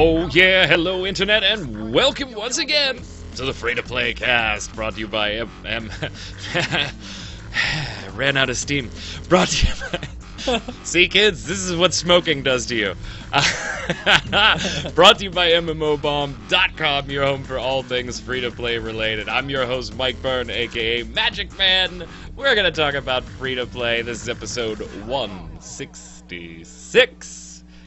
Oh yeah, hello internet, and welcome once again to the Free-to-Play cast, brought to you by ran out of steam. Brought to you by... See kids, this is what smoking does to you. Brought to you by MMOBomb.com, your home for all things free-to-play related. I'm your host, Mike Byrne, aka Magic Man. We're gonna talk about free-to-play. This is episode 166.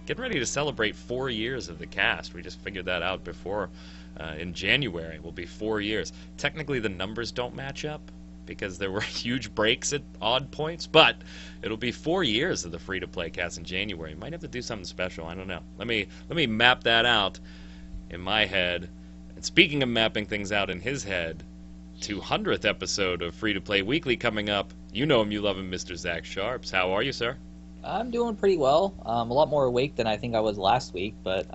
Getting ready to celebrate 4 years of the cast. We just figured that out before. In January will be 4 years. Technically, the numbers don't match up because there were huge breaks at odd points, but it'll be 4 years of the free-to-play cast in January. Might have to do something special. I don't know. Let me map that out in my head. And speaking of mapping things out in his head, 200th episode of Free-to-Play Weekly coming up. You know him, you love him, Mr. Zach Sharps. How are you, sir? I'm doing pretty well. A lot more awake than I think I was last week, but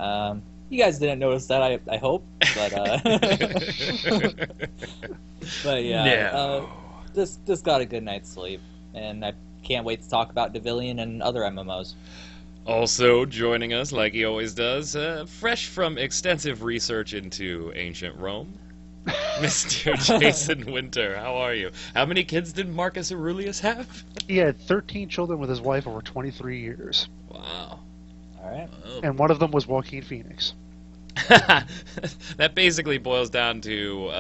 you guys didn't notice that, I hope. But but yeah, no. Just got a good night's sleep, and I can't wait to talk about Devillion and other MMOs. Also joining us, like he always does, fresh from extensive research into ancient Rome, Mr. Jason Winter. How are you? How many kids did Marcus Aurelius have? He had 13 children with his wife over 23 years. Wow. All right. Well. And one of them was Joaquin Phoenix. That basically boils down to,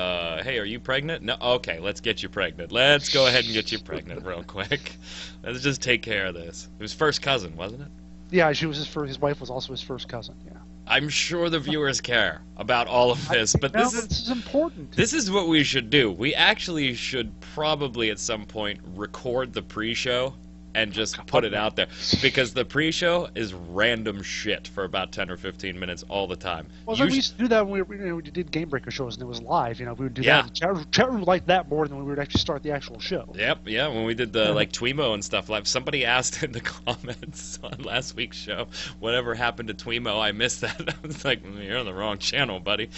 hey, are you pregnant? No? Okay, let's get you pregnant. Let's go ahead and get you pregnant real quick. Let's just take care of this. It was first cousin, wasn't it? Yeah, she was his wife was also his first cousin, yeah. I'm sure the viewers care about all of this, but this is important. This is what we should do. We actually should probably at some point record the pre-show and just put it out there, because the pre-show is random shit for about 10 or 15 minutes all the time. Well, we used to do that when we did Game Breaker shows and it was live. We would do that. Chat room liked that more than when we would actually start the actual show. Yep, yeah. When we did the Twemo and stuff live, somebody asked in the comments on last week's show, whatever happened to Twemo? I missed that. I was like, you're on the wrong channel, buddy.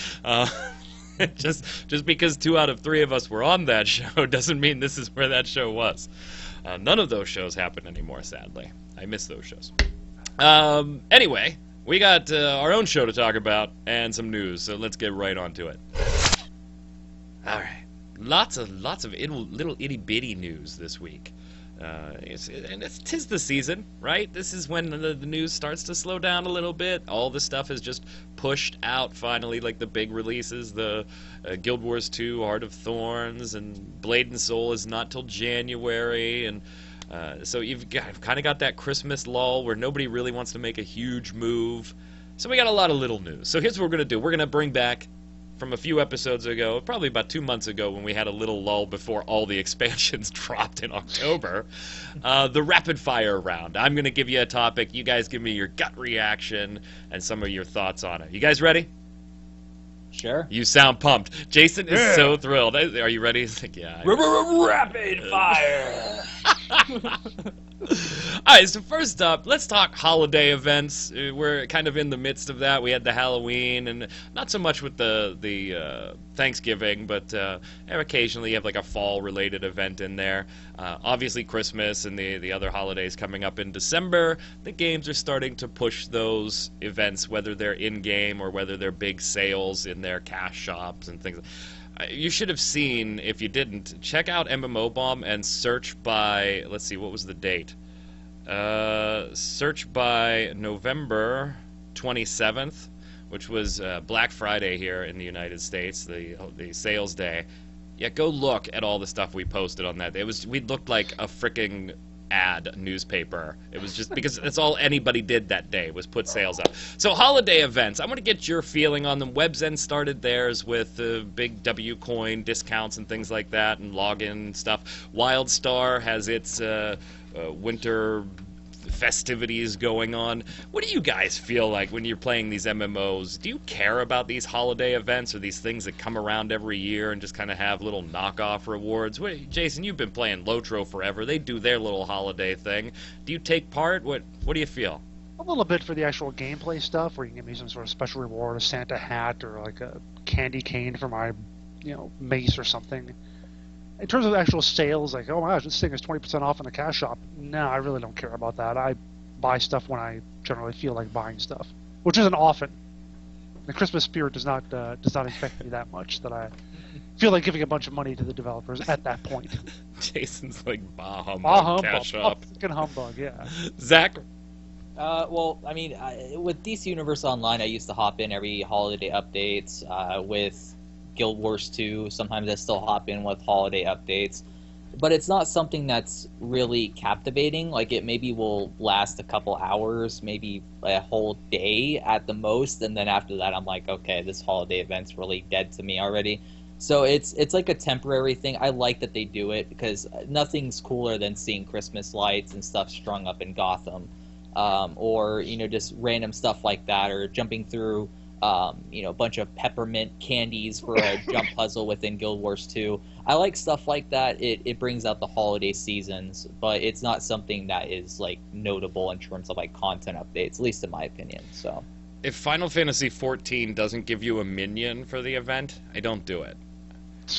Just because 2 out of 3 of us were on that show doesn't mean this is where that show was. None of those shows happen anymore, sadly. I miss those shows. Anyway, we got our own show to talk about and some news, so let's get right onto it. All right, lots of little itty bitty news this week. Tis the season, right? This is when the news starts to slow down a little bit. All the stuff is just pushed out finally, like the big releases. The Guild Wars 2, Heart of Thorns, and Blade and Soul is not till January, and so you've kind of got that Christmas lull where nobody really wants to make a huge move. So we got a lot of little news. So here's what we're going to do. We're going to bring back from a few episodes ago, probably about 2 months ago, when we had a little lull before all the expansions dropped in October, the rapid fire round. I'm going to give you a topic. You guys give me your gut reaction and some of your thoughts on it. You guys ready? Sure. You sound pumped. Jason is so thrilled. Are you ready? He's like, yeah. Rapid fire! Alright, so first up, let's talk holiday events. We're kind of in the midst of that. We had the Halloween, and not so much with the Thanksgiving, but occasionally you have like a fall-related event in there. Obviously Christmas and the other holidays coming up in December. The games are starting to push those events, whether they're in-game or whether they're big sales in their cash shops and things. You should have seen, if you didn't, check out MMO Bomb and search by, let's see, what was the date? Search by November 27th, which was Black Friday here in the United States, the sales day. Yeah, go look at all the stuff we posted on that. We looked like a freaking ad newspaper. It was just because that's all anybody did that day was put sales up. So holiday events, I want to get your feeling on them. WebZen started theirs with big W coin discounts and things like that, and login stuff. WildStar has its winter festivities going on. What do you guys feel like when you're playing these MMOs? Do you care about these holiday events or these things that come around every year and just kind of have little knockoff rewards? Wait, Jason, you've been playing LOTRO forever. They do their little holiday thing. Do you take part? What do you feel? A little bit for the actual gameplay stuff, where you can give me some sort of special reward, a Santa hat, or like a candy cane for my, mace or something. In terms of actual sales, like, oh my gosh, this thing is 20% off in the cash shop. No, I really don't care about that. I buy stuff when I generally feel like buying stuff, which isn't often. The Christmas spirit does not infect me that much that I feel like giving a bunch of money to the developers at that point. Jason's like, bah humbug, Bah humbug, cash up. fucking humbug, yeah. Zach? Well, I mean, with DC Universe Online, I used to hop in every holiday updates. With Guild Wars 2, sometimes I still hop in with holiday updates. But it's not something that's really captivating. Like, it maybe will last a couple hours, maybe a whole day at the most, and then after that I'm like, okay, this holiday event's really dead to me already. So it's like a temporary thing. I like that they do it, because nothing's cooler than seeing Christmas lights and stuff strung up in Gotham. Or, just random stuff like that, or jumping through, a bunch of peppermint candies for a jump puzzle within Guild Wars 2. I like stuff like that. It brings out the holiday seasons, but it's not something that is, like, notable in terms of, like, content updates, at least in my opinion, so. If Final Fantasy XIV doesn't give you a minion for the event, I don't do it.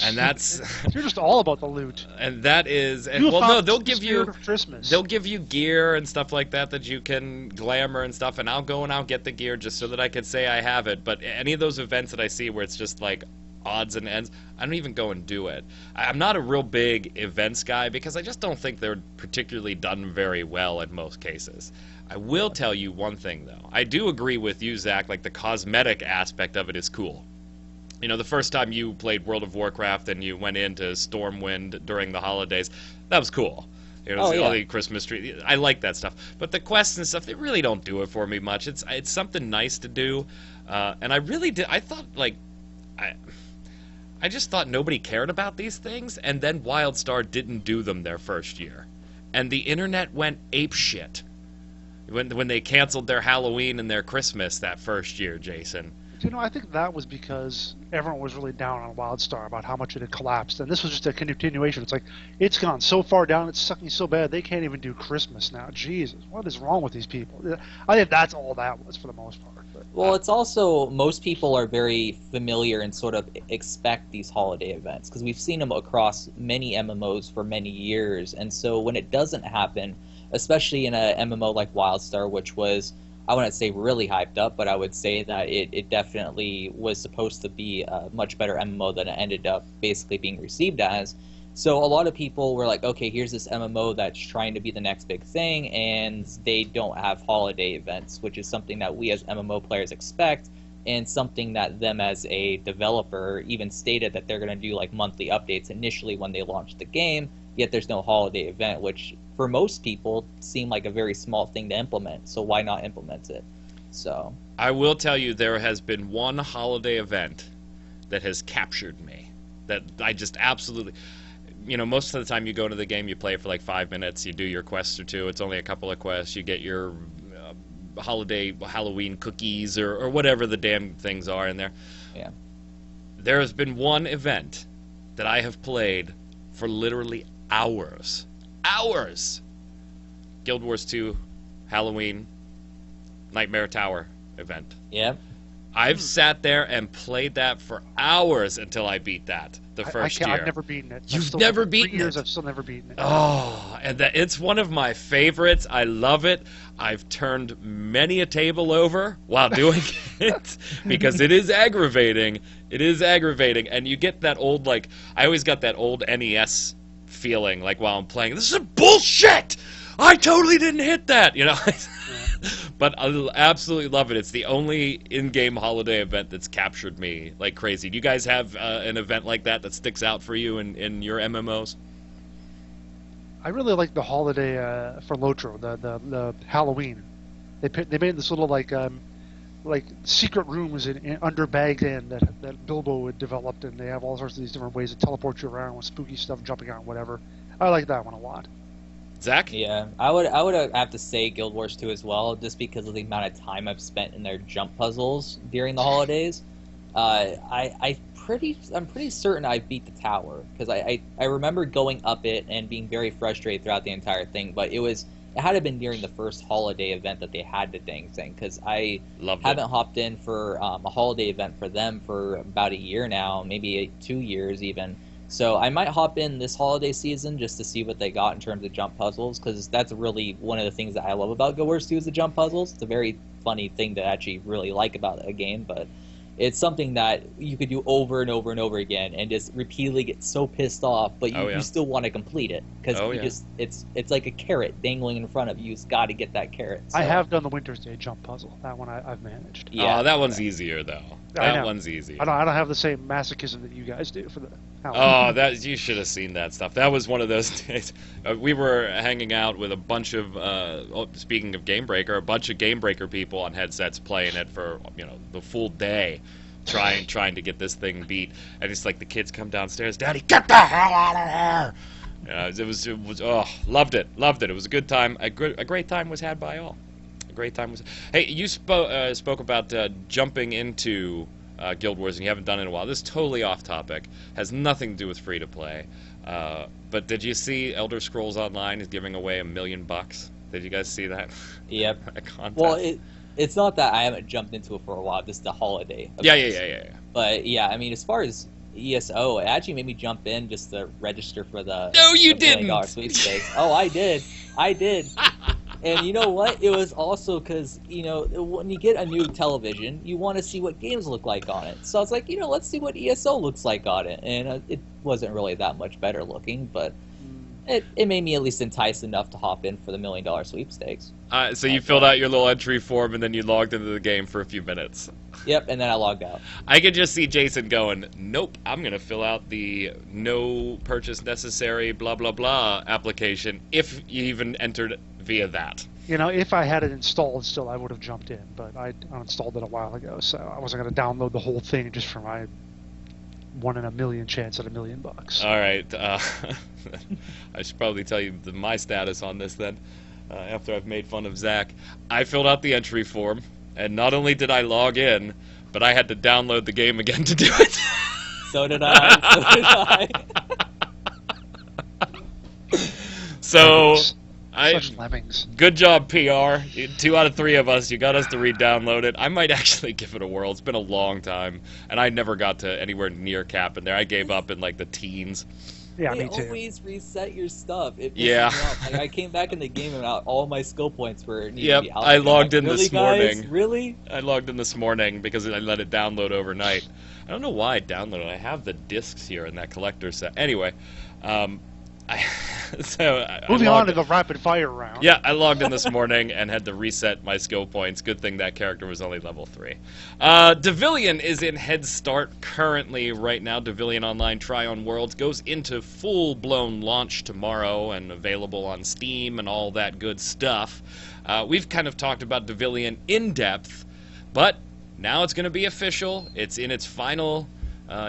And that's You're just all about the loot. and that is and You well no found they'll the give spirit you of Christmas. they'll give you gear and stuff like that you can glamour and stuff, and I'll go and I'll get the gear just so that I can say I have it. But any of those events that I see where it's just like odds and ends, I don't even go and do it. I'm not a real big events guy because I just don't think they're particularly done very well in most cases. I will tell you one thing though. I do agree with you, Zach, like the cosmetic aspect of it is cool. The first time you played World of Warcraft and you went into Stormwind during the holidays, that was cool. All the Christmas tree. I like that stuff. But the quests and stuff, they really don't do it for me much. It's something nice to do. And I really did. I thought, like, I just thought nobody cared about these things. And then WildStar didn't do them their first year. And the internet went apeshit when they canceled their Halloween and their Christmas that first year, Jason. I think that was because everyone was really down on WildStar about how much it had collapsed, and this was just a continuation. It's like, it's gone so far down, it's sucking so bad, they can't even do Christmas now. Jesus, what is wrong with these people? I think that's all that was for the most part. But, well, it's also, most people are very familiar and sort of expect these holiday events, because we've seen them across many MMOs for many years, and so when it doesn't happen, especially in a MMO like WildStar, which was, I wouldn't say really hyped up, but I would say that it definitely was supposed to be a much better MMO than it ended up basically being received as. So a lot of people were like, okay, here's this MMO that's trying to be the next big thing, and they don't have holiday events, which is something that we as MMO players expect, and something that them as a developer even stated that they're going to do like monthly updates initially when they launched the game, yet there's no holiday event, which for most people seemed like a very small thing to implement, so why not implement it? So I will tell you, there has been one holiday event that has captured me, that I just absolutely, most of the time you go into the game, you play for like 5 minutes, you do your quests or two, it's only a couple of quests, you get your holiday Halloween cookies or whatever the damn things are in there. Yeah. There has been one event that I have played for literally hours. Guild Wars 2 Halloween Nightmare Tower event. Yeah. I've sat there and played that for hours until I beat that the first year. I've never beaten it. You've never beaten it? 3 years, I've still never beaten it. Oh, and it's one of my favorites. I love it. I've turned many a table over while doing it because it is aggravating. It is aggravating, and you get that old, like, I always got that old NES feeling, like, while I'm playing. This is bullshit! I totally didn't hit that, But I absolutely love it. It's the only in-game holiday event that's captured me like crazy. Do you guys have an event like that sticks out for you in your MMOs? I really like the holiday for LOTRO, the Halloween. They made this little like secret rooms under Bag's Inn that Bilbo had developed, and they have all sorts of these different ways to teleport you around with spooky stuff jumping out and whatever. I like that one a lot. Zach? Yeah, I would have to say Guild Wars 2 as well, just because of the amount of time I've spent in their jump puzzles during the holidays. I'm pretty certain I beat the tower, because I remember going up it and being very frustrated throughout the entire thing, but it had to have been during the first holiday event that they had the dang thing, because I haven't hopped in for a holiday event for them for about a year now, maybe 2 years even. So I might hop in this holiday season just to see what they got in terms of jump puzzles, because that's really one of the things that I love about Guild Wars 2 is the jump puzzles. It's a very funny thing to actually really like about a game, but It's something that you could do over and over and over again, and just repeatedly get so pissed off, but you still want to complete it because it's like a carrot dangling in front of you. You've got to get that carrot. So. I have done the Winter's Day jump puzzle. That one I've managed. Yeah, that one's easier though. That one's easy. I don't have the same masochism that you guys do for the. You should have seen that stuff. That was one of those days. We were hanging out with a bunch of, speaking of Game Breaker, a bunch of Game Breaker people on headsets playing it for the full day, trying to get this thing beat. And it's like the kids come downstairs, Daddy, get the hell out of here! It was loved it. It was a good time. A great time was had by all. A great time was. Hey, you spoke about jumping into Guild Wars, and you haven't done it in a while. This is totally off topic. Has nothing to do with free to play. But did you see Elder Scrolls Online is giving away $1 million? Did you guys see that? Yep. Well, it's not that I haven't jumped into it for a while. Just the holiday. Yeah. But yeah, I mean, as far as ESO, it actually made me jump in just to register for the. No, you didn't. Sweepstakes. Oh, I did. And you know what? It was also because, when you get a new television, you want to see what games look like on it. So I was like, let's see what ESO looks like on it. And it wasn't really that much better looking, but it made me at least enticed enough to hop in for the $1 million sweepstakes. So you filled out your little entry form, and then you logged into the game for a few minutes. Yep, and then I logged out. I could just see Jason going, nope, I'm going to fill out the no purchase necessary blah, blah, blah application, if you even entered via that. If I had it installed still, I would have jumped in, but I uninstalled it a while ago, so I wasn't going to download the whole thing just for my 1 in a million chance at $1 million. All right. I should probably tell you my status on this then, after I've made fun of Zach. I filled out the entry form, and not only did I log in, but I had to download the game again to do it. So did I. So... Such lemmings. Good job, PR. 2 out of 3 of us, you got us to re-download it. I might actually give it a whirl. It's been a long time, and I never got to anywhere near cap in there. I gave up in like the teens. Yeah, me too. They always reset your stuff. It pisses me off. Like, I came back in the game and all my skill points were needed to be out. I logged in this morning. Guys? Really? I logged in this morning because I let it download overnight. I don't know why I downloaded it. I have the discs here in that collector set. Anyway, moving on to the rapid fire round. Yeah, I logged in this morning and had to reset my skill points. Good thing that character was only level 3. Devilian is in Head Start currently right now. Devilian Online Try-On Worlds goes into full-blown launch tomorrow and available on Steam and all that good stuff. We've kind of talked about Devilian in depth, but now it's going to be official. It's in its final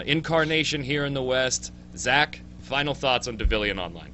incarnation here in the West. Zach, final thoughts on Devilian Online?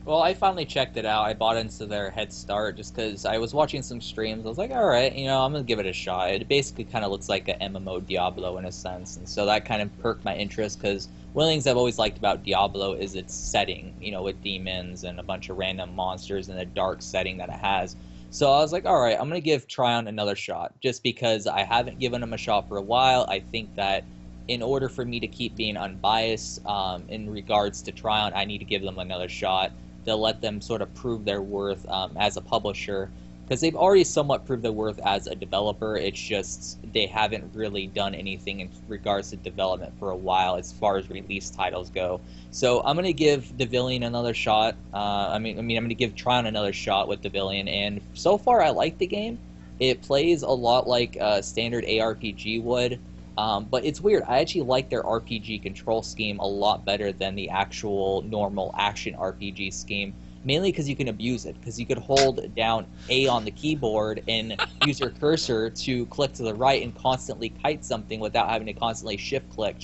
Well, I finally checked it out. I bought into their Head Start just because I was watching some streams. I was like, all right, I'm going to give it a shot. It basically kind of looks like an MMO Diablo in a sense. And so that kind of perked my interest because one of the things I've always liked about Diablo is its setting, with demons and a bunch of random monsters and the dark setting that it has. So I was like, all right, I'm going to give Tryon another shot just because I haven't given him a shot for a while. I think that in order for me to keep being unbiased in regards to Tryon, I need to give them another shot to let them sort of prove their worth as a publisher, because they've already somewhat proved their worth as a developer. It's just they haven't really done anything in regards to development for a while as far as release titles go. So I'm going to give Devilian another shot. I'm going to give Tryon another shot with Devilian, and so far I like the game. It plays a lot like a standard ARPG would. But it's weird. I actually like their RPG control scheme a lot better than the actual normal action RPG scheme, mainly because you can abuse it, because you could hold down A on the keyboard and use your cursor to click to the right and constantly kite something without having to constantly shift click.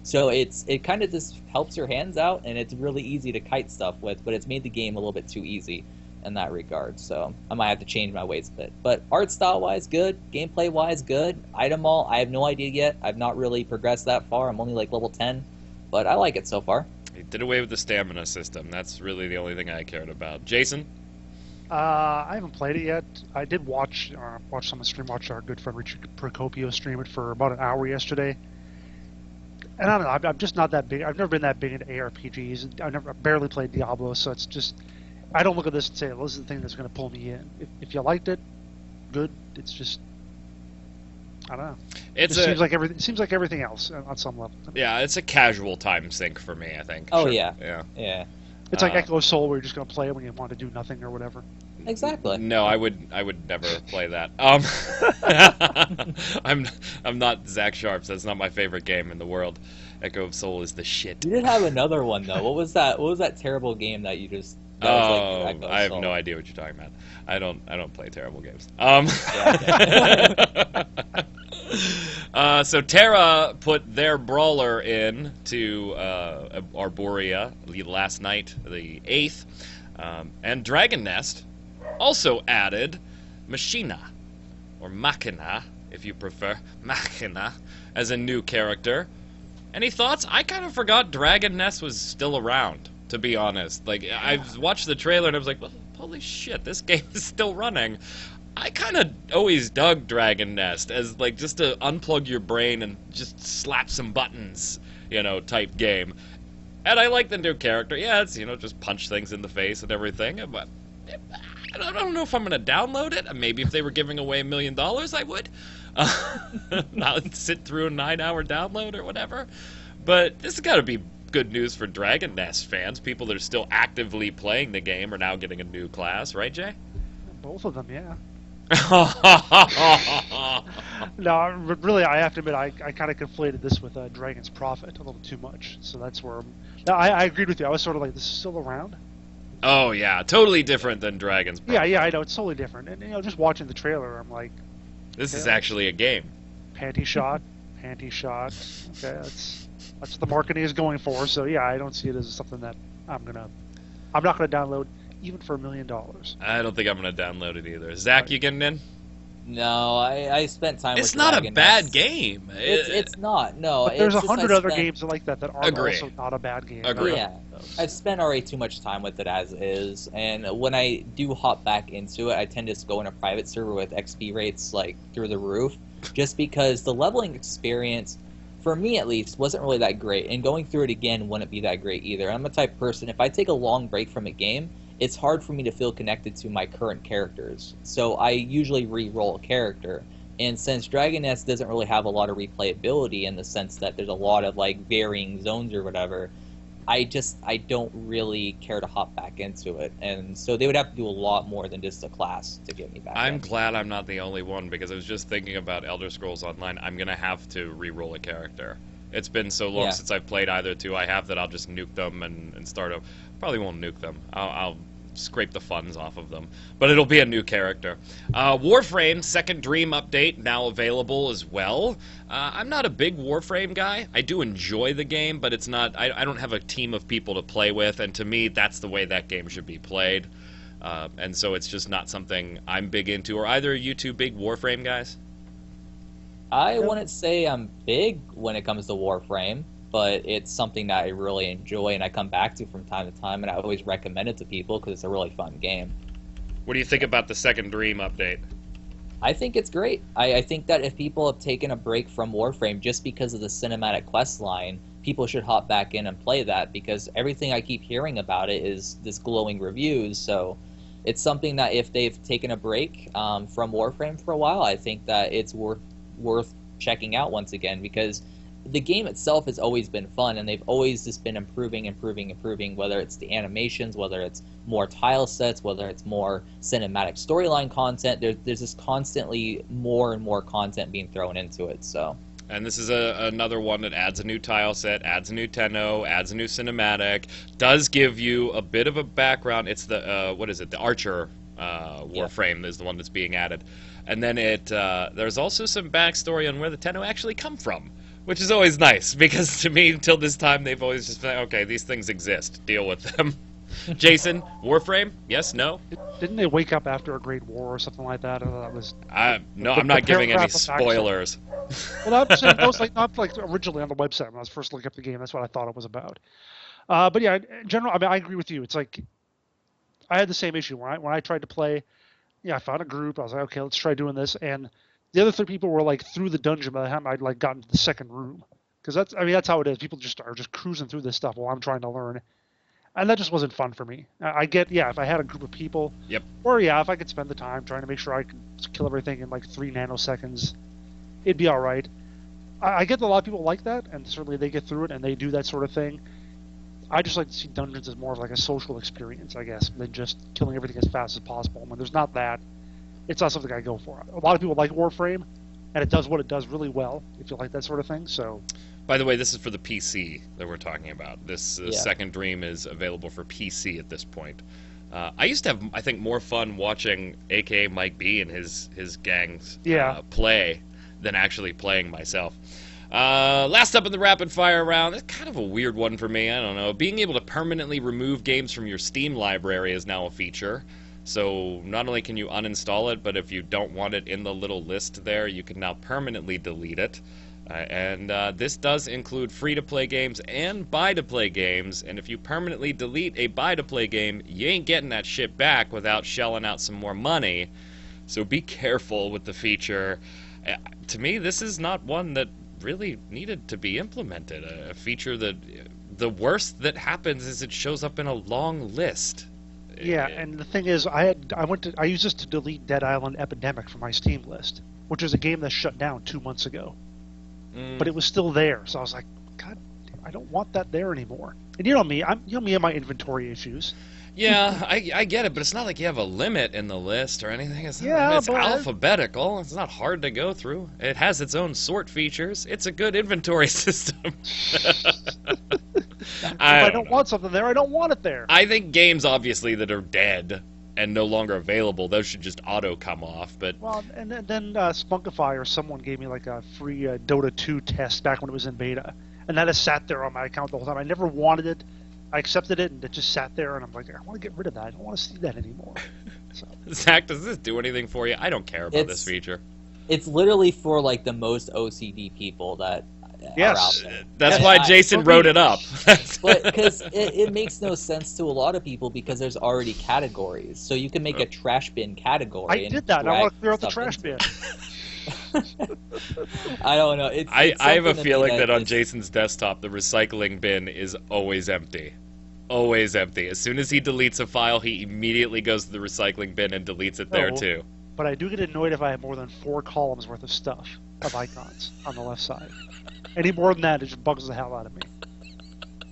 So it kind of just helps your hands out, and it's really easy to kite stuff with, but it's made the game a little bit too easy in that regard, so I might have to change my ways a bit. But art style wise, good. Gameplay wise, good. Item mall, I have no idea yet. I've not really progressed that far. I'm only like level 10, but I like it so far. He did away with the stamina system. That's really the only thing I cared about. Jason? I haven't played it yet. I did watch some of the stream. Watch our good friend Richard Procopio stream it for about an hour yesterday. And I don't know. I'm just not that big. I've never been that big into ARPGs. I've barely played Diablo, so it's just. I don't look at this and say, well, this is the thing that's going to pull me in. If you liked it, good. It's just, I don't know. It seems like everything else on some level. Yeah, it's a casual time sink for me, I think. Oh Sure. yeah. It's like Echo Soul, where you're just going to play it when you want to do nothing or whatever. Exactly. No, I would never play that. I'm not Zach Sharps. That's not my favorite game in the world. Echo of Soul is the shit. You did have another one though. What was that? What was that terrible game that you just? That was like Echo I have Soul? no idea what you're talking about. I don't play terrible games. Yeah, So Terra put their brawler in to Arborea last night, the 8th, and Dragon Nest also added Machina, or Machina, if you prefer, Machina, as a new character. Any thoughts? I kind of forgot Dragon Nest was still around, to be honest. Like, I watched the trailer and I was like, well, holy shit, this game is still running. I kind of always dug Dragon Nest as, like, just to unplug your brain and just slap some buttons, type game. And I like the new character. Yeah, it's, just punch things in the face and everything, but I don't know if I'm going to download it. Maybe if they were giving away $1 million, I would. Not sit through a 9-hour download or whatever. But this has got to be good news for Dragon Nest fans. People that are still actively playing the game are now getting a new class, right, Jay? Both of them, yeah. No, really, I have to admit, I kind of conflated this with Dragon's Prophet a little too much. So that's where... I agreed with you. I was sort of like, this is still around? Oh, yeah. Totally different than Dragon's Prophet. Yeah, I know. It's totally different. And, just watching the trailer, I'm like... This is actually a game. Panty shot. Okay, that's what the marketing is going for. So, yeah, I don't see it as something that I'm not gonna download even for $1 million. I don't think I'm going to download it either. Zach, you getting in? No, I spent time. It's with not Dragon a bad Nest. game. It's not. No, But there's it's just 100 I other spent- games like that are Agree. also not a bad game. Agree. Yeah, I've spent already too much time with it as is, and when I do hop back into it, I tend to just go in a private server with XP rates like through the roof, just because the leveling experience, for me at least, wasn't really that great, and going through it again wouldn't be that great either. I'm the type of person, if I take a long break from a game, it's hard for me to feel connected to my current characters, so I usually re-roll a character. And since Dragon Nest doesn't really have a lot of replayability in the sense that there's a lot of like varying zones or whatever, I don't really care to hop back into it. And so they would have to do a lot more than just a class to get me back. I'm in. glad I'm not the only one, because I was just thinking about Elder Scrolls Online. I'm going to have to re-roll a character. It's been so long since I've played either two I have that I'll just nuke them and start over. Probably won't nuke them. I'll scrape the funds off of them, but it'll be a new character. Warframe Second Dream update now available as well. I'm not a big Warframe guy. I do enjoy the game, but it's not. I don't have a team of people to play with, and to me, that's the way that game should be played. And so it's just not something I'm big into. Are either of you two big Warframe guys? I wouldn't say I'm big when it comes to Warframe, but it's something that I really enjoy and I come back to from time to time, and I always recommend it to people because it's a really fun game. What do you think about the Second Dream update? I think it's great. I think that if people have taken a break from Warframe just because of the cinematic quest line, people should hop back in and play that, because everything I keep hearing about it is this glowing reviews. So it's something that if they've taken a break from Warframe for a while, I think that it's worth checking out once again, because the game itself has always been fun, and they've always just been improving, whether it's the animations, whether it's more tile sets, whether it's more cinematic storyline content. There's just constantly more and more content being thrown into it. So. And this is another one that adds a new tile set, adds a new Tenno, adds a new cinematic, does give you a bit of a background. It's the, the Archer Warframe is the one that's being added. And then there's also some backstory on where the Tenno actually come from, which is always nice, because to me, until this time, they've always just been, okay, these things exist, deal with them. Jason, Warframe? Yes, no? Didn't they wake up after a great war or something like that? That was. No, I'm not giving any spoilers. Well, that was not like originally on the website when I was first looking up the game. That's what I thought it was about. But yeah, in general, I mean, I agree with you. It's like I had the same issue when I tried to play. Yeah, I found a group. I was like, okay, let's try doing this, and the other three people were like through the dungeon by the time I'd like gotten to the second room, because that's how it is. People just are just cruising through this stuff while I'm trying to learn, and that just wasn't fun for me. I get, if I had a group of people, yep, or if I could spend the time trying to make sure I could kill everything in like 3 nanoseconds, it'd be all right. I get that a lot of people like that, and certainly they get through it and they do that sort of thing. I just like to see dungeons as more of like a social experience, I guess, than just killing everything as fast as possible. When there's not that, it's not something I go for. A lot of people like Warframe, and it does what it does really well, if you like that sort of thing. So, By the way, this is for the PC that we're talking about. This Second Dream is available for PC at this point. I used to have, I think, more fun watching AKA Mike B and his gangs play than actually playing myself. Last up in the rapid fire round, it's kind of a weird one for me. I don't know. Being able to permanently remove games from your Steam library is now a feature. So not only can you uninstall it, but if you don't want it in the little list there, you can now permanently delete it. And this does include free-to-play games and buy-to-play games, and if you permanently delete a buy-to-play game, you ain't getting that shit back without shelling out some more money. So be careful with the feature. To me, this is not one that really needed to be implemented. A feature that the worst that happens is it shows up in a long list. Yeah, and the thing is, I used this to delete Dead Island Epidemic from my Steam list, which was a game that shut down 2 months ago. But it was still there, so I was like, God, I don't want that there anymore. And you know me, and my inventory issues. Yeah, I get it, but it's not like you have a limit in the list or anything. It's but alphabetical. It's not hard to go through. It has its own sort features. It's a good inventory system. If I don't want something there, I don't want it there. I think games, obviously, that are dead and no longer available, those should just auto come off. But and then Spunkify or someone gave me like a free Dota 2 test back when it was in beta, and that has sat there on my account the whole time. I never wanted it. I accepted it, and it just sat there, and I'm like, I want to get rid of that. I don't want to see that anymore. So. Zach, does this do anything for you? I don't care about this feature. It's literally for like the most OCD people that are out there. That's why Jason wrote it up. But because it makes no sense to a lot of people because there's already categories, so you can make a trash bin category. I did that. I want to clear out the trash bin. I don't know. I have a feeling that on Jason's desktop, the recycling bin is always empty. Always empty. As soon as he deletes a file, he immediately goes to the recycling bin and deletes it there too. But I do get annoyed if I have more than 4 columns worth of stuff, of icons, on the left side. Any more than that, it just bugs the hell out of me.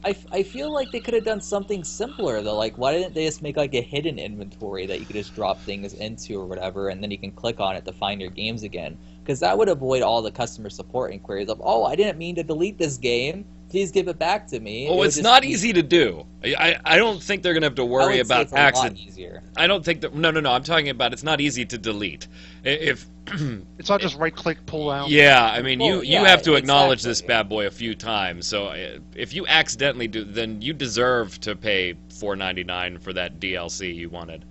I feel like they could have done something simpler though. Like, why didn't they just make like a hidden inventory that you could just drop things into or whatever, and then you can click on it to find your games again? Because that would avoid all the customer support inquiries of, oh, I didn't mean to delete this game. Please give it back to me. Oh, it's not easy to do. I don't think they're going to have to worry about accident. I don't think that. No. I'm talking about it's not easy to delete. If it's not just right-click, pull out. Yeah, I mean, you have to acknowledge this bad boy a few times. So if you accidentally do, then you deserve to pay $4.99 for that DLC you wanted.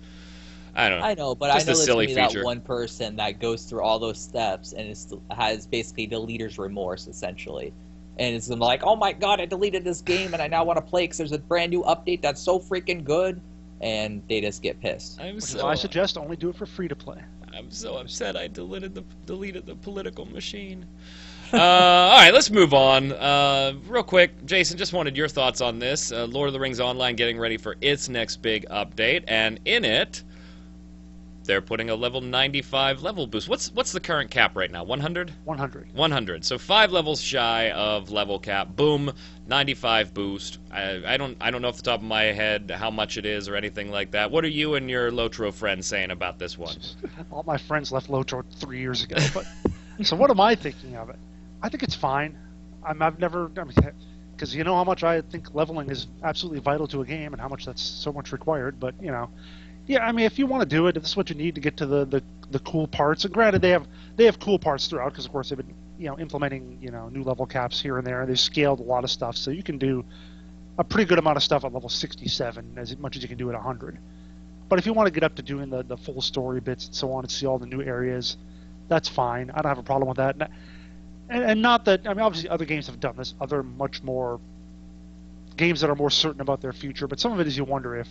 I don't know. I know, but I know there's going to be that one person that goes through all those steps and has basically deleter's remorse, essentially. And it's like, oh my god, I deleted this game and I now want to play because there's a brand new update that's so freaking good. And they just get pissed. I suggest only do it for free to play. I'm so upset I deleted the political machine. All right, let's move on. Real quick, Jason, just wanted your thoughts on this. Lord of the Rings Online getting ready for its next big update, and in it, they're putting a level 95 level boost. What's the current cap right now? 100? 100. 100. So 5 levels shy of level cap. Boom, 95 boost. I don't know off the top of my head how much it is or anything like that. What are you and your LOTRO friends saying about this one? All my friends left LOTRO 3 years ago. But so what am I thinking of it? I think it's fine. Because you know how much I think leveling is absolutely vital to a game and how much that's so much required. But yeah, I mean, if you want to do it, if this is what you need to get to the cool parts, and granted, they have cool parts throughout because of course they've been implementing new level caps here and there. They've scaled a lot of stuff, so you can do a pretty good amount of stuff at level 67, as much as you can do at 100. But if you want to get up to doing the full story bits and so on and see all the new areas, that's fine. I don't have a problem with that. And not that, I mean, obviously other games have done this, other much more games that are more certain about their future, but some of it is you wonder if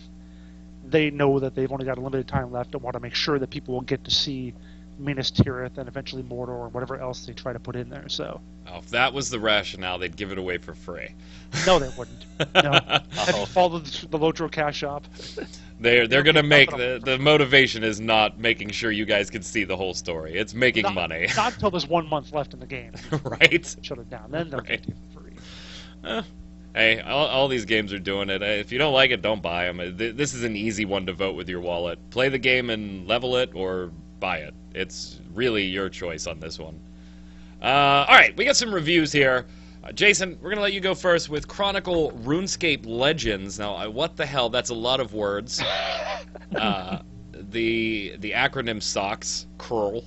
they know that they've only got a limited time left and want to make sure that people will get to see Minas Tirith, and eventually Mordor, and whatever else they try to put in there. So. Oh, if that was the rationale, they'd give it away for free. No, they wouldn't. No. Have you followed the LOTRO cash shop? They're going to make the motivation is not making sure you guys can see the whole story. It's making money. Not until there's 1 month left in the game. Right? Shut it down. Then they'll give it for free. Hey, all these games are doing it. If you don't like it, don't buy them. This is an easy one to vote with your wallet. Play the game and level it, or buy it. It's really your choice on this one. All right, we got some reviews here. Jason, we're going to let you go first with Chronicle RuneScape Legends. Now, what the hell? That's a lot of words. The acronym sucks. Curl.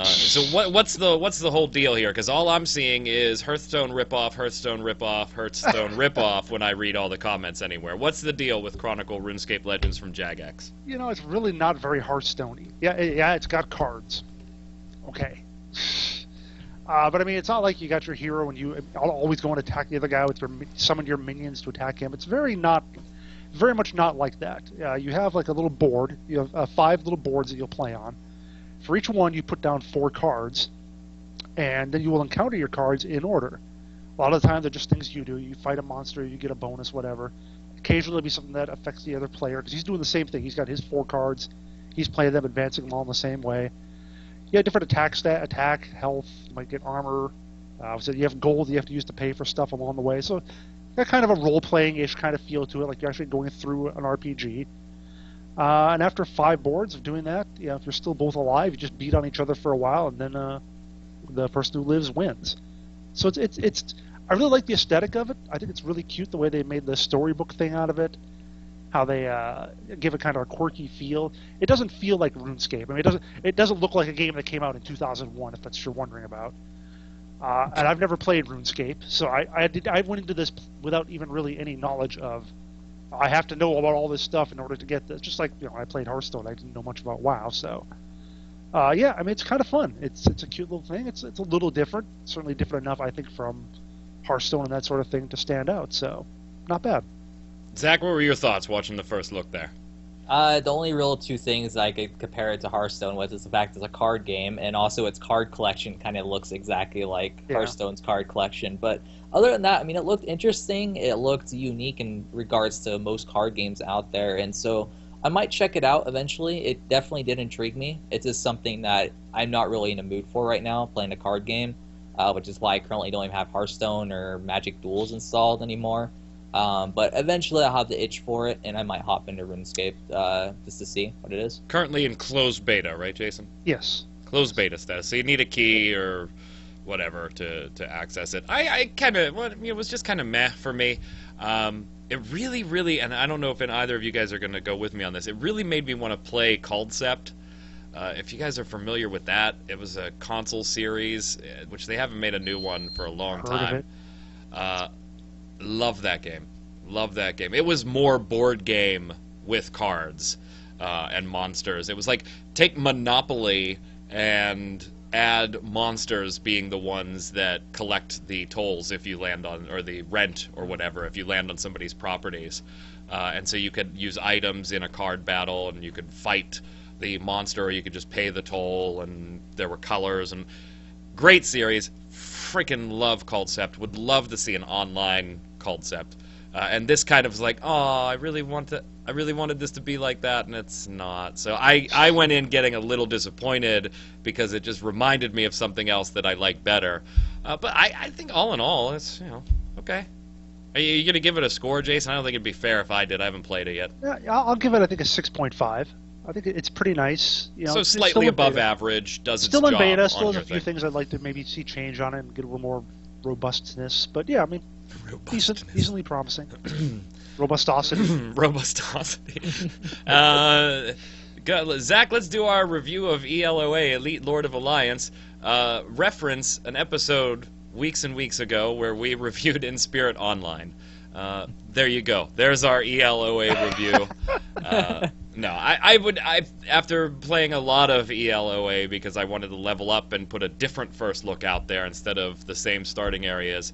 So what's the whole deal here? Because all I'm seeing is Hearthstone ripoff, Hearthstone ripoff, Hearthstone ripoff when I read all the comments anywhere. What's the deal with Chronicle RuneScape Legends from Jagex? You know, it's really not very Hearthstone-y. Yeah, it's got cards. Okay. But I mean, it's not like you got your hero and you always go and attack the other guy with summon your minions to attack him. It's very much not like that. You have like a little board. You have 5 little boards that you'll play on. For each one, you put down 4 cards, and then you will encounter your cards in order. A lot of the time, they're just things you do. You fight a monster, you get a bonus, whatever. Occasionally, it'll be something that affects the other player, because he's doing the same thing. He's got his 4 cards. He's playing them, advancing them all in the same way. You have different attack, health. You might get armor. So you have gold you have to use to pay for stuff along the way. So, got kind of a role-playing-ish kind of feel to it, like you're actually going through an RPG. And after 5 boards of doing that, if you're still both alive, you just beat on each other for a while, and then the person who lives wins. So it's I really like the aesthetic of it. I think it's really cute the way they made the storybook thing out of it, how they give it kind of a quirky feel. It doesn't feel like RuneScape. I mean, it doesn't look like a game that came out in 2001, if that's what you're wondering about. And I've never played RuneScape, so I went into this without even really any knowledge of. I have to know about all this stuff in order to get this. Just like I played Hearthstone, I didn't know much about WoW. So, yeah, I mean it's kind of fun. It's a cute little thing. It's a little different, certainly different enough, I think, from Hearthstone and that sort of thing to stand out. So, not bad. Zach, what were your thoughts watching the first look there? The only real 2 things I could compare it to Hearthstone with is the fact it's a card game, and also its card collection kind of looks exactly like Hearthstone's card collection. But other than that, I mean, it looked interesting. It looked unique in regards to most card games out there, and so I might check it out eventually. It definitely did intrigue me. It's just something that I'm not really in a mood for right now, playing a card game, which is why I currently don't even have Hearthstone or Magic Duels installed anymore. But eventually I'll have the itch for it, and I might hop into RuneScape just to see what it is. Currently in closed beta, right, Jason? Yes. Closed beta status. So you need a key or whatever to access it. I kind of, it was just kind of meh for me. It really, and I don't know if either of you guys are going to go with me on this, it really made me want to play Concept. If you guys are familiar with that, it was a console series, which they haven't made a new one for a long time. Love that game. Love that game. It was more board game with cards and monsters. It was like, take Monopoly and add monsters being the ones that collect the tolls if you land on, or the rent or whatever, if you land on somebody's properties. And so you could use items in a card battle, and you could fight the monster, or you could just pay the toll, and there were colors. And great series. Freaking love Concept. Would love to see an online Concept. And this kind of was like, oh, I really wanted this to be like that, and it's not. So I went in getting a little disappointed because it just reminded me of something else that I like better. But I think all in all, it's okay. Are you going to give it a score, Jason? I don't think it'd be fair if I did. I haven't played it yet. Yeah, I'll give it, I think, a 6.5. I think it's pretty nice. So slightly above average. Does its still job in beta. Still on has a few things I'd like to maybe see change on it and get a little more robustness. But yeah, I mean, decently promising. Robustosity. Robustosity. Zach, let's do our review of ELOA, Elite Lord of Alliance. Reference an episode weeks and weeks ago where we reviewed In Spirit Online. There you go. There's our ELOA review. No, I after playing a lot of ELOA because I wanted to level up and put a different first look out there instead of the same starting areas.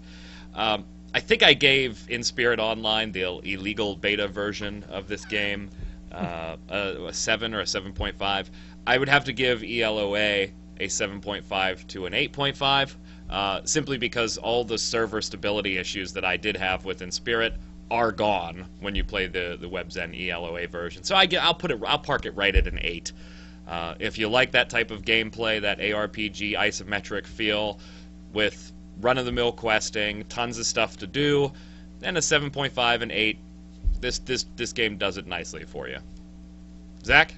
I think I gave In Spirit Online, the illegal beta version of this game, a 7 or a 7.5. I would have to give ELOA a 7.5 to an 8.5, simply because all the server stability issues that I did have within Spirit are gone when you play the WebZen ELOA version. So I'll park it right at an 8. If you like that type of gameplay, that ARPG isometric feel with run-of-the-mill questing, tons of stuff to do, then a 7.5 and 8, this game does it nicely for you. Zach?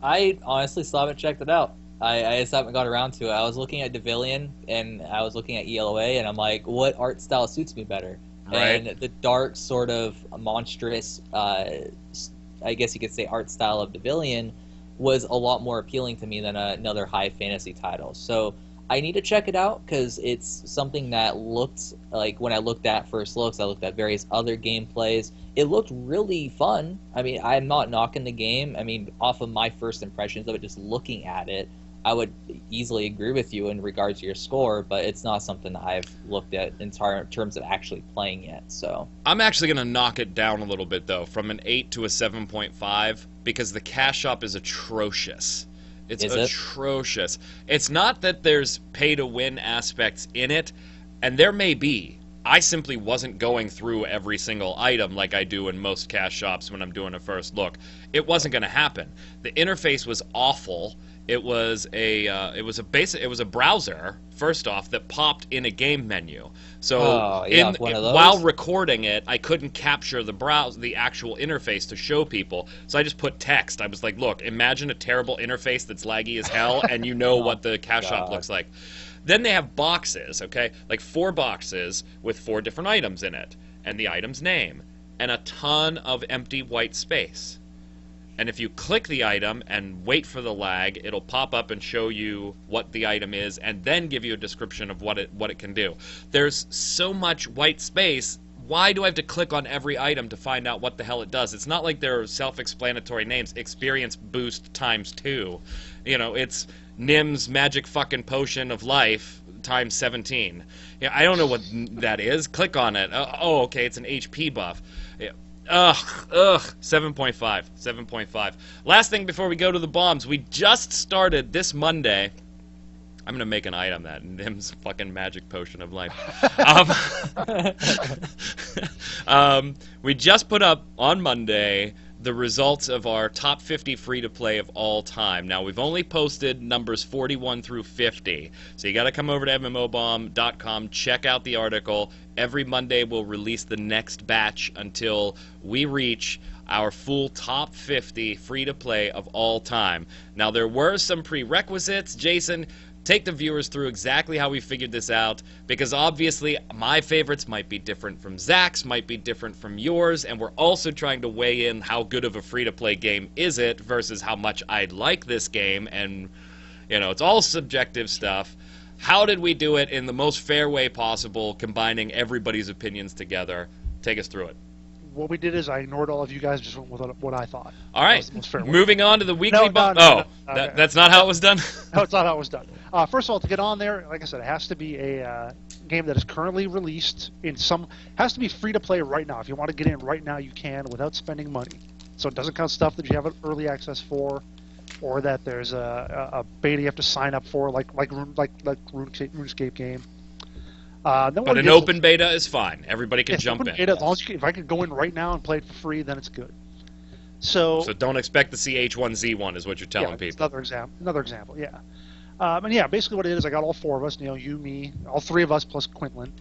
I honestly still haven't checked it out. I just haven't got around to it. I was looking at Devilian and I was looking at ELOA, and I'm like, what art style suits me better? Right. And the dark, sort of monstrous, I guess you could say, art style of Devilian was a lot more appealing to me than another high fantasy title. So I need to check it out because it's something that looked like, when I looked at first looks, I looked at various other gameplays. It looked really fun. I mean, I'm not knocking the game. I mean, off of my first impressions of it, just looking at it, I would easily agree with you in regards to your score, but it's not something that I've looked at in terms of actually playing yet. So I'm actually going to knock it down a little bit, though, from an 8 to a 7.5, because the cash shop is atrocious. It's atrocious. It's not that there's pay-to-win aspects in it, and there may be. I simply wasn't going through every single item like I do in most cash shops when I'm doing a first look. It wasn't going to happen. The interface was awful. It was a browser, first off, that popped in a game menu. So while recording it, I couldn't capture the actual interface to show people. So I just put text. I was like, look, imagine a terrible interface that's laggy as hell, and you know what the cash shop looks like. Then they have boxes, okay? Like 4 boxes with 4 different items in it, and the item's name, and a ton of empty white space. And if you click the item and wait for the lag, it'll pop up and show you what the item is, and then give you a description of what it can do. There's so much white space. Why do I have to click on every item to find out what the hell it does? It's not like they're self-explanatory names. Experience boost ×2. You know, it's Nim's magic fucking potion of life times 17. Yeah, I don't know what that is. Click on it. Oh, okay, it's an HP buff. Yeah. 7.5. 7.5. Last thing before we go to the bombs, we just started this Monday. I'm gonna make an item that Nim's fucking magic potion of life. We just put up on Monday the results of our top 50 free-to-play of all time. Now, we've only posted numbers 41 through 50, so you got to come over to mmobomb.com, check out the article. Every Monday we'll release the next batch until we reach our full top 50 free-to-play of all time. Now, there were some prerequisites. Jason, take the viewers through exactly how we figured this out, because obviously my favorites might be different from Zach's, might be different from yours, and we're also trying to weigh in how good of a free-to-play game is it versus how much I like this game, and, you know, it's all subjective stuff. How did we do it in the most fair way possible, combining everybody's opinions together? Take us through it. What we did is I ignored all of you guys, just went with what I thought. All right, moving on to the weekly bomb. That's not how it was done? No, it's not how it was done. First of all, to get on there, like I said, it has to be a game that is currently released has to be free to play right now. If you want to get in right now, you can without spending money. So it doesn't count stuff that you have early access for, or that there's a beta you have to sign up for, like RuneScape game. But an open beta is fine. Everybody can jump in. Beta, as long as if I could go in right now and play it for free, then it's good. So don't expect to see H1Z1 is what you're telling people. Another example, yeah. And yeah, basically what it is, I got all 4 of us, you, me, all 3 of us plus Quinlan,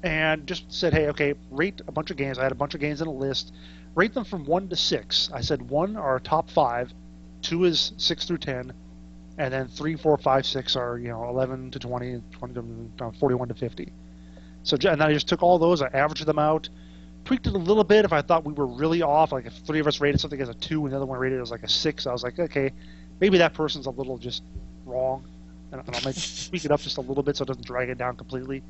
and just said, hey, okay, rate a bunch of games. I had a bunch of games in a list. Rate them from 1 to 6. I said 1 are top 5, 2 is 6 through 10, and then 3, 4, 5, 6 are 11 to 20, 20 to 41 to 50. So and then I just took all those, I averaged them out, tweaked it a little bit if I thought we were really off. Like if 3 of us rated something as a 2 and the other one rated it as like a 6, I was like, okay, maybe that person's a little just wrong, and I'll maybe tweak it up just a little bit so it doesn't drag it down completely.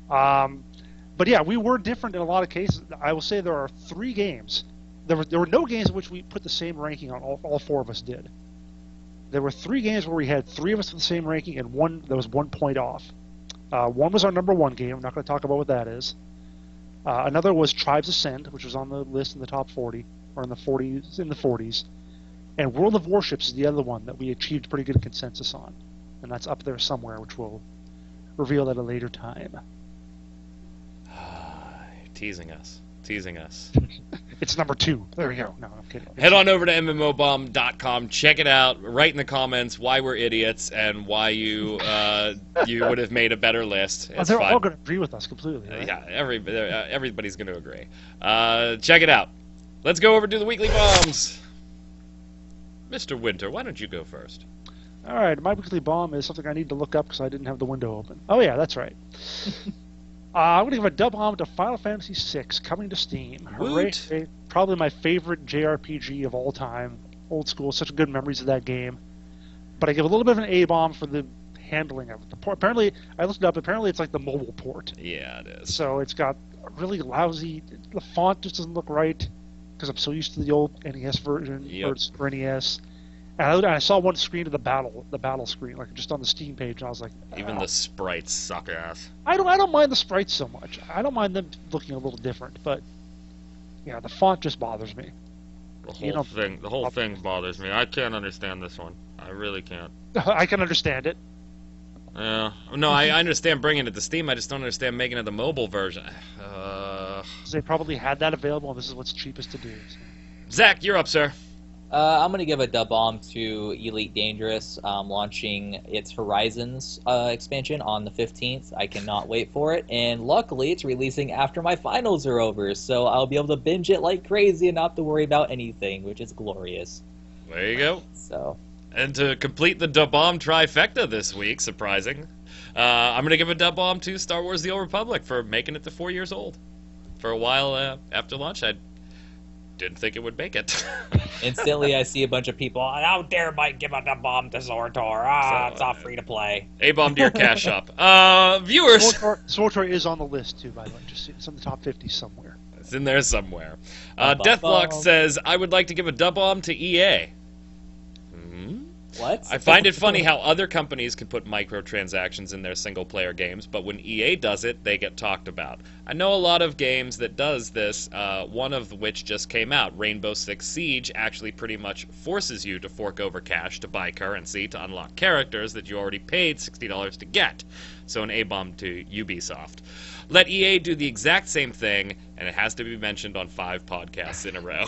But yeah, we were different in a lot of cases. I will say there are 3 games. There were no games in which we put the same ranking on. All 4 of us did. There were 3 games where we had 3 of us with the same ranking, and one that was 1 point off. One was our number 1 game. I'm not going to talk about what that is. Another was Tribes Ascend, which was on the list in the top 40. or in the 40s, and World of Warships is the other one that we achieved pretty good consensus on, and that's up there somewhere, which we'll reveal at a later time. Teasing us. It's number 2. There we go. No, I'm kidding. Head on over to mmobomb.com. Check it out. Write in the comments why we're idiots and why you would have made a better list. It's they're fine. all going to agree with us completely, right? Yeah, everybody's going to agree. Check it out. Let's go over to the weekly bombs. Mr. Winter, why don't you go first? All right, my weekly bomb is something I need to look up because I didn't have the window open. Oh, yeah, that's right. I'm going to give a dub bomb to Final Fantasy VI, coming to Steam. Hooray. Probably my favorite JRPG of all time. Old school, such good memories of that game. But I give a little bit of an A bomb for the handling of it. Apparently, I looked it up, apparently it's like the mobile port. Yeah, it is. So it's got a really lousy, the font just doesn't look right, because I'm so used to the old NES version, or NES. And I saw one screen of the battle screen, like just on the Steam page, and I was like, even the sprites suck ass. I don't mind the sprites so much. I don't mind them looking a little different, but yeah, the font just bothers me. The whole thing bothers me. I can't understand this one. I really can't. I can understand it. Yeah. No, I understand bringing it to Steam. I just don't understand making it the mobile version. They probably had that available, and this is what's cheapest to do. So. Zach, you're up, sir. I'm going to give a dub bomb to Elite Dangerous, launching its Horizons expansion on the 15th. I cannot wait for it, and luckily it's releasing after my finals are over, so I'll be able to binge it like crazy and not have to worry about anything, which is glorious. There you go. So. And to complete the dub bomb trifecta this week, surprising, I'm going to give a dub bomb to Star Wars The Old Republic for making it to 4 years old. For a while after launch, I didn't think it would make it. Instantly, I see a bunch of people, how dare Mike give a dub bomb to Zortor? It's not free to play. A-bomb to your cash shop. Viewers. Zortor is on the list, too, by the way. Just it's in the top 50 somewhere. It's in there somewhere. Deathlock says, I would like to give a dub bomb to EA. What? I find it funny how other companies can put microtransactions in their single-player games, but when EA does it, they get talked about. I know a lot of games that does this, one of which just came out. Rainbow Six Siege actually pretty much forces you to fork over cash to buy currency to unlock characters that you already paid $60 to get. So an A-bomb to Ubisoft. Let EA do the exact same thing, and it has to be mentioned on 5 podcasts in a row.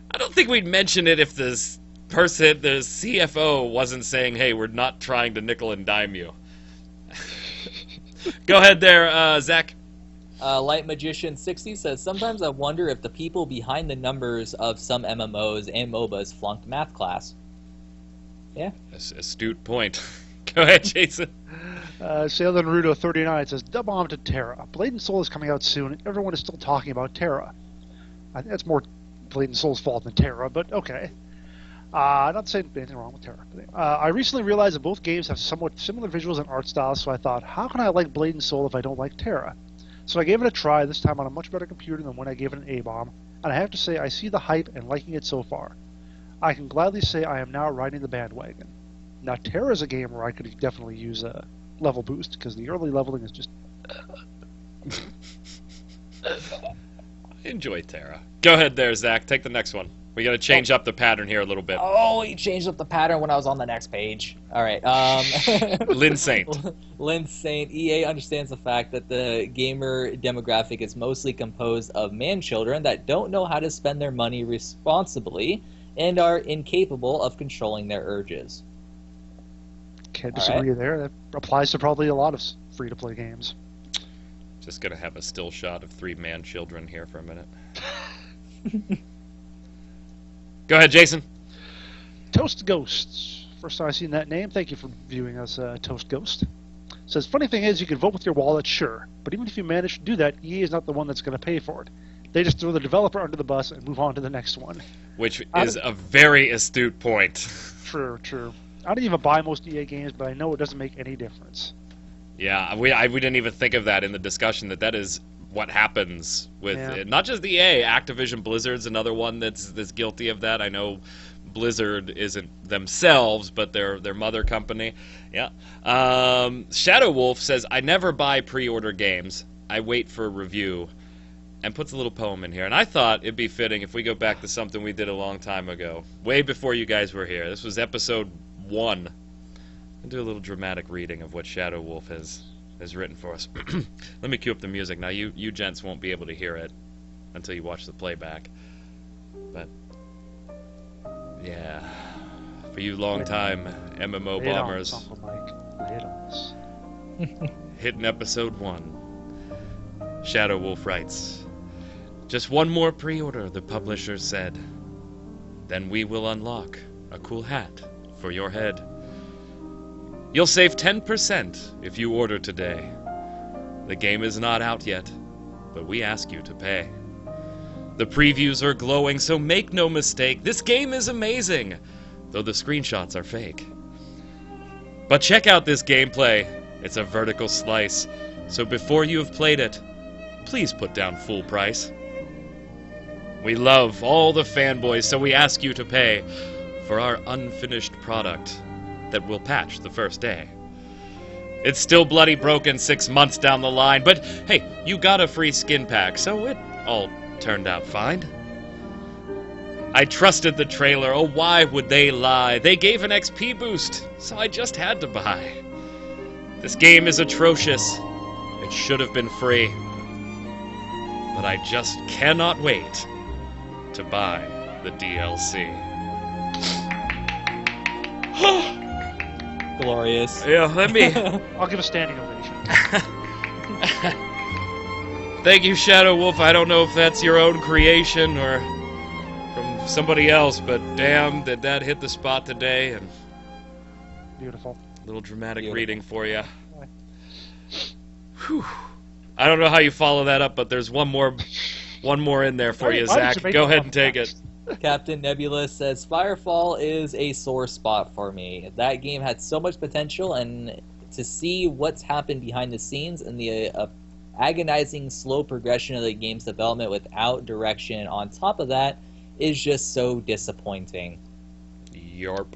I don't think we'd mention it if the CFO wasn't saying, hey, we're not trying to nickel and dime you. Go ahead there, Zach. Light Magician 60 says, sometimes I wonder if the people behind the numbers of some MMOs and MOBAs flunked math class. Yeah. Astute point. Go ahead, Jason. Sailor Naruto 39 says, dub bomb to Terra. Blade and Soul is coming out soon, and everyone is still talking about Terra. I think that's more Blade and Soul's fault than Terra, but okay. Not saying anything wrong with Terra. I recently realized that both games have somewhat similar visuals and art styles, so I thought, how can I like Blade and Soul if I don't like Terra? So I gave it a try, this time on a much better computer than when I gave it an A-bomb, and I have to say I see the hype and liking it so far. I can gladly say I am now riding the bandwagon. Now Terra is a game where I could definitely use a level boost, because the early leveling is just... I enjoy Terra. Go ahead there, Zach. Take the next one. We got to change up the pattern here a little bit. Oh, he changed up the pattern when I was on the next page. All right. Lynn Saint. Lynn Saint. EA understands the fact that the gamer demographic is mostly composed of man-children that don't know how to spend their money responsibly and are incapable of controlling their urges. Can't disagree there. That applies to probably a lot of free-to-play games. Just going to have a still shot of 3 man-children here for a minute. Go ahead, Jason. Toast Ghosts. First time I've seen that name. Thank you for viewing us, Toast Ghost. Says, funny thing is, you can vote with your wallet, sure. But even if you manage to do that, EA is not the one that's going to pay for it. They just throw the developer under the bus and move on to the next one. Which is a very astute point. True, true. I don't even buy most EA games, but I know it doesn't make any difference. Yeah, we didn't even think of that in the discussion, that is what happens with not just EA. Activision Blizzard's another one that's guilty of that. I know Blizzard isn't themselves, but their mother company. Yeah. Shadow Wolf says, I never buy pre-order games. I wait for a review. and puts a little poem in here. And I thought it'd be fitting if we go back to something we did a long time ago, way before you guys were here. This was episode 1. I'll do a little dramatic reading of what Shadow Wolf has written for us. Let me cue up the music. Now, you gents won't be able to hear it until you watch the playback. But, yeah, for you long-time MMO bombers, Uncle Mike. Lay it on us. hitting episode 1. Shadow Wolf writes, "Just one more pre-order," the publisher said. "Then we will unlock a cool hat for your head. You'll save 10% if you order today. The game is not out yet, but we ask you to pay. The previews are glowing, so make no mistake, this game is amazing, though the screenshots are fake. But check out this gameplay. It's a vertical slice, so before you have played it, please put down full price. We love all the fanboys, so we ask you to pay for our unfinished product that we'll patch the first day. It's still bloody broken 6 months down the line, but hey, you got a free skin pack, so it all turned out fine. I trusted the trailer, oh why would they lie? They gave an XP boost, so I just had to buy. This game is atrocious. It should have been free. But I just cannot wait to buy the DLC. Glorious. Yeah, let me... I'll give a standing ovation. Thank you, Shadow Wolf. I don't know if that's your own creation or from somebody else, but damn, did that hit the spot today. And Beautiful. a little dramatic Beautiful. reading for you. Whew. I don't know how you follow that up, but there's one more in there for you, Why did Zach. you make Go it ahead up and take it. Captain Nebula says, Firefall is a sore spot for me. That game had so much potential, and to see what's happened behind the scenes and the agonizing slow progression of the game's development without direction on top of that is just so disappointing. Yarp.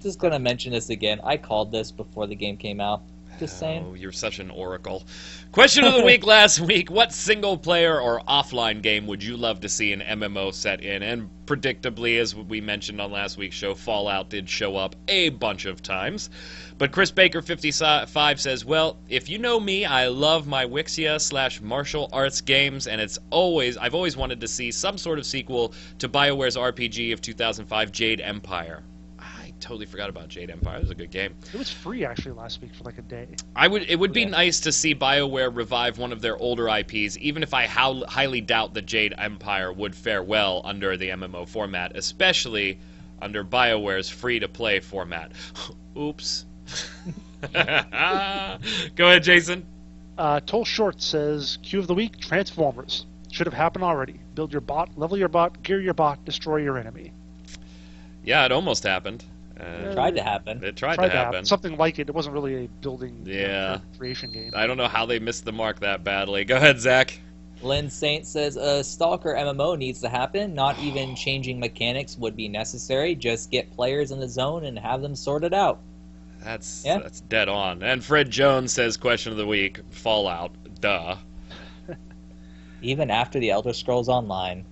Just gonna mention this again. I called this before the game came out. Just saying. Oh, you're such an oracle. Question of the week last week. What single-player or offline game would you love to see an MMO set in? And predictably, as we mentioned on last week's show, Fallout did show up a bunch of times. But Chris Baker 55 says, well, if you know me, I love my Wixia/martial arts games, and I've always wanted to see some sort of sequel to BioWare's RPG of 2005, Jade Empire. I totally forgot about Jade Empire. It was a good game. It was free actually last week for like a day. It would be nice to see BioWare revive one of their older IPs, even if I highly doubt that Jade Empire would fare well under the MMO format, especially under BioWare's free-to-play format. Oops. Go ahead, Jason. Toll Short says, Q of the week, Transformers. Should have happened already. Build your bot, level your bot, gear your bot, destroy your enemy. Yeah, it almost happened. Tried to happen. It tried to happen. Something like it. It wasn't really a building creation game. I don't know how they missed the mark that badly. Go ahead, Zach. Lynn Saint says a Stalker MMO needs to happen. Not even changing mechanics would be necessary. Just get players in the zone and have them sort it out. That's dead on. And Fred Jones says, question of the week, Fallout. Duh. Even after the Elder Scrolls Online.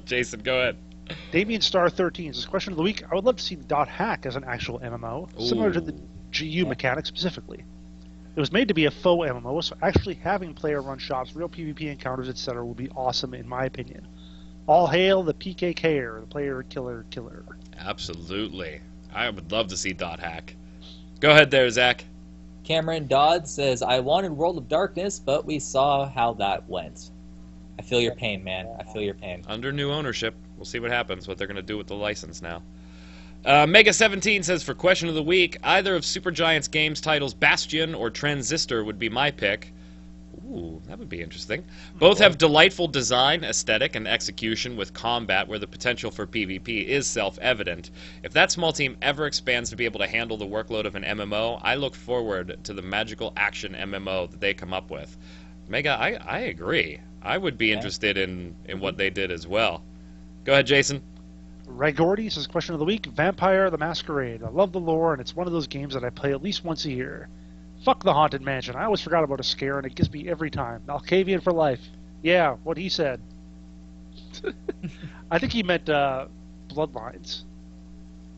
Jason, go ahead. Damien Star 13 says, question of the week, I would love to see .hack as an actual MMO, similar to the GU mechanic specifically. It was made to be a faux MMO, so actually having player-run shops, real PvP encounters, etc. would be awesome in my opinion. All hail the PKKer, the player killer. Absolutely. I would love to see .hack. Go ahead there, Zach. Cameron Dodd says, I wanted World of Darkness, but we saw how that went. I feel your pain, man. I feel your pain. Under new ownership. We'll see what happens, what they're going to do with the license now. Mega17 says, for question of the week, either of Supergiant's games titles Bastion or Transistor would be my pick. Ooh, that would be interesting. Both have delightful design, aesthetic, and execution with combat where the potential for PvP is self-evident. If that small team ever expands to be able to handle the workload of an MMO, I look forward to the magical action MMO that they come up with. Mega, I agree. I would be interested in what they did as well. Go ahead, Jason. Ragordy says, question of the week, Vampire the Masquerade. I love the lore, and it's one of those games that I play at least once a year. Fuck the Haunted Mansion. I always forgot about a scare, and it gets me every time. Malkavian for life. Yeah, what he said. I think he meant Bloodlines.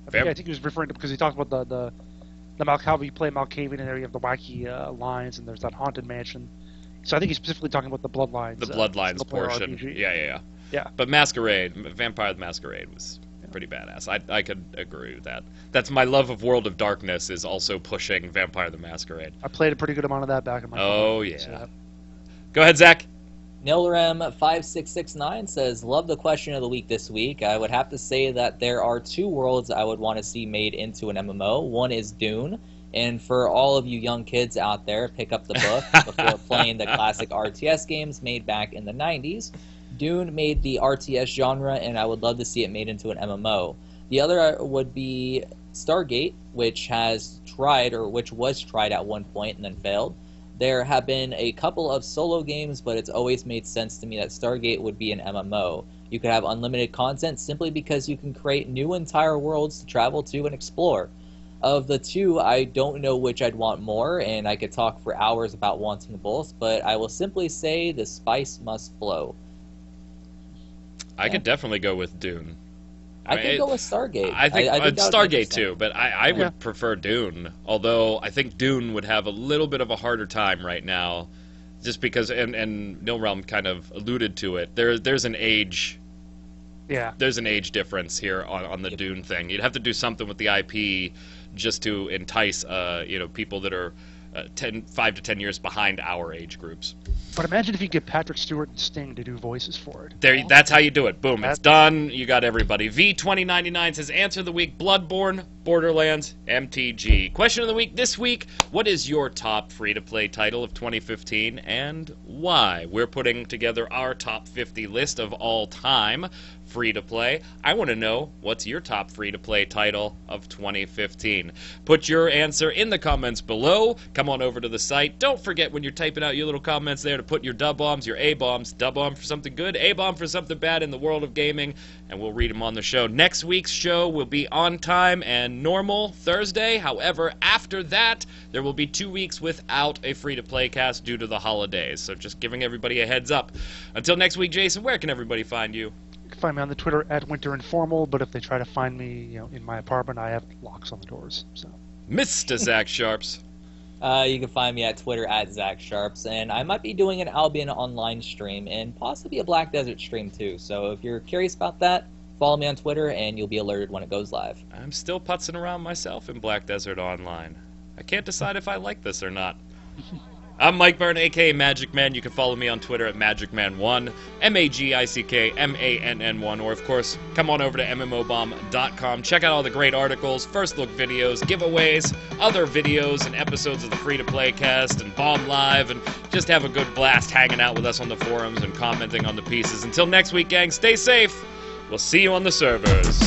I think he was referring to, because he talked about the Malkavian, you play Malkavian, and there you have the wacky lines, and there's that Haunted Mansion. So I think he's specifically talking about the Bloodlines. The Bloodlines portion. RPG. Yeah. But Masquerade, Vampire the Masquerade was pretty badass. I could agree with that. That's my love of World of Darkness is also pushing Vampire the Masquerade. I played a pretty good amount of that back in my college. So. Go ahead, Zach. Nilrem5669 says, love the question of the week this week. I would have to say that there are two worlds I would want to see made into an MMO. One is Dune. And for all of you young kids out there, pick up the book before playing the classic RTS games made back in the 90s. Dune made the RTS genre, and I would love to see it made into an MMO. The other would be Stargate, which was tried at one point and then failed. There have been a couple of solo games, but it's always made sense to me that Stargate would be an MMO. You could have unlimited content simply because you can create new entire worlds to travel to and explore. Of the two, I don't know which I'd want more, and I could talk for hours about wanting both, but I will simply say the spice must flow. I could definitely go with Dune. I could go with Stargate. I think Stargate too, but I would Yeah. prefer Dune. Although I think Dune would have a little bit of a harder time right now, just because, and NilRealm kind of alluded to it. There's an age. Yeah. There's an age difference here on the Dune thing. You'd have to do something with the IP just to entice people that are 5 to 10 years behind our age groups. But imagine if you get Patrick Stewart and Sting to do voices for it. That's how you do it. Boom, it's done. You got everybody. V2099 says, answer of the week, Bloodborne, Borderlands, MTG. Question of the week this week, what is your top free-to-play title of 2015 and why? We're putting together our top 50 list of all time free-to-play. I want to know, what's your top free-to-play title of 2015? Put your answer in the comments below. Come on over to the site. Don't forget when you're typing out your little comments there to put your dub-bombs, your A-bombs. Dub-bomb for something good, A-bomb for something bad in the world of gaming, and we'll read them on the show. Next week's show will be on time and normal Thursday. However, after that, there will be 2 weeks without a free-to-play cast due to the holidays. So just giving everybody a heads up. Until next week, Jason, where can everybody find you? You can find me on the Twitter at WinterInformal, but if they try to find me, in my apartment, I have locks on the doors. So, Mr. Zach Sharps. You can find me at Twitter at Zach Sharps, and I might be doing an Albion online stream and possibly a Black Desert stream too. So if you're curious about that, follow me on Twitter and you'll be alerted when it goes live. I'm still putzing around myself in Black Desert Online. I can't decide if I like this or not. I'm Mike Byrne, aka Magic Man. You can follow me on Twitter at MagicMan1, MAGICKMANN1, or of course, come on over to MMOBomb.com. Check out all the great articles, first look videos, giveaways, other videos and episodes of the free-to-play cast and Bomb Live, and just have a good blast hanging out with us on the forums and commenting on the pieces. Until next week, gang, stay safe. We'll see you on the servers.